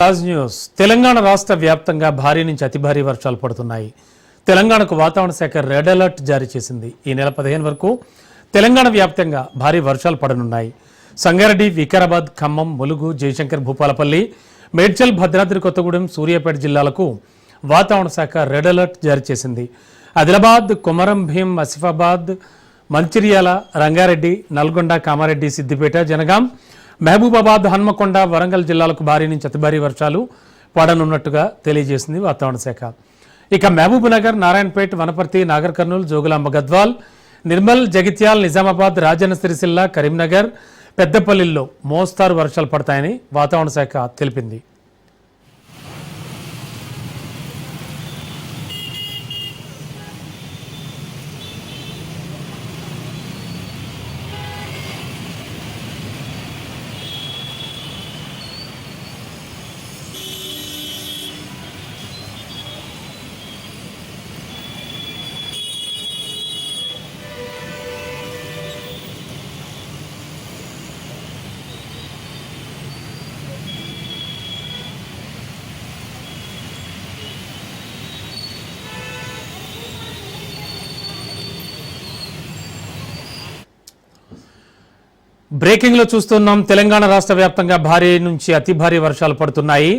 Raj news. Telangana రాష్ట్ర వ్యాప్తంగా భారీ నుంచి అతి భారీ వర్షాలు పడుతున్నాయి. తెలంగాణకు వాతావరణ శాఖ రెడ్ అలర్ట్ జారీ చేసింది. ఈ నెల 15 వరకు తెలంగాణ వ్యాప్తంగా భారీ వర్షాలు పడనున్నాయి. సంగారెడ్డి, వికారాబాద్, ఖమ్మం, ములుగు, జయశంకర్, భూపాలపల్లి, మేడ్చల్, భద్రాద్రి కొత్తగూడెం, సూర్యాపేట జిల్లాలకు వాతావరణ శాఖ రెడ్ అలర్ట్ జారీ చేసింది. ఆదిలాబాద్, కొమరం భీం, ఆసిఫాబాద్, మంచిర్యాల, రంగారెడ్డి, నల్గొండ, కామారెడ్డి, సిద్దిపేట, జనగాం, మహబూబాబాద్, హన్మకొండ, వరంగల్ జిల్లాలకు భారీ నుంచి అతి భారీ వర్షాలు పడనున్నట్టుగా తెలియజేసింది వాతావరణ శాఖ. ఇక మహబూబ్ నగర్, నారాయణపేట్, వనపర్తి, నాగర్ కర్నూలు, జోగులాంబ, గద్వాల్, నిర్మల్, జగిత్యాల్, నిజామాబాద్, రాజన్న సిరిసిల్ల, కరీంనగర్, పెద్దపల్లిలో మోస్తారు వర్షాలు పడతాయని వాతావరణ శాఖ తెలిపింది. బ్రేకింగ్ లో చూస్తున్నాం. తెలంగాణ రాష్ట్ర వ్యాప్తంగా భారీ నుంచి అతి భారీ వర్షాలు పడుతున్నాయి.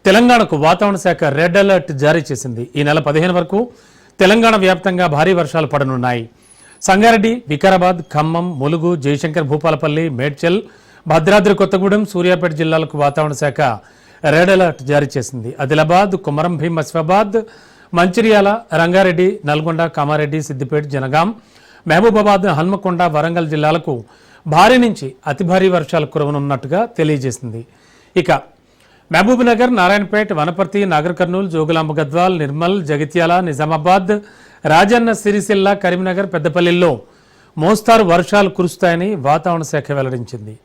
తెలంగాణకు వాతావరణ శాఖ రెడ్ అలర్ట్ జారీ చేసింది. ఈ నెల 15 వరకు తెలంగాణ వ్యాప్తంగా భారీ వర్షాలు పడనున్నాయి. సంగారెడ్డి, వికారాబాద్, ఖమ్మం, ములుగు, జయశంకర్, భూపాలపల్లి, మేడ్చల్, భద్రాద్రి కొత్తగూడెం, సూర్యాపేట జిల్లాలకు వాతావరణ శాఖ రెడ్ అలర్ట్ జారీ చేసింది. ఆదిలాబాద్, కొమరం భీం, ఆసిఫాబాద్, మంచిర్యాల, రంగారెడ్డి, నల్గొండ, కామారెడ్డి, సిద్దిపేట, జనగాం, మహబూబాబాద్, హన్మకొండ, వరంగల్ జిల్లాలకు భారీ నుంచి అతి భారీ వర్షాలు కురవనున్నట్టుగా తెలియజేసింది. ఇక మహబూబ్ నగర్, నారాయణపేట్, వనపర్తి, నాగర్ కర్నూలు, జోగులాంబ, గద్వాల్, నిర్మల్, జగిత్యాల, నిజామాబాద్, రాజన్న సిరిసిల్ల, కరీంనగర్, పెద్దపల్లిలో మోస్తారు వర్షాలు కురుస్తాయని వాతావరణ శాఖ వెల్లడించింది.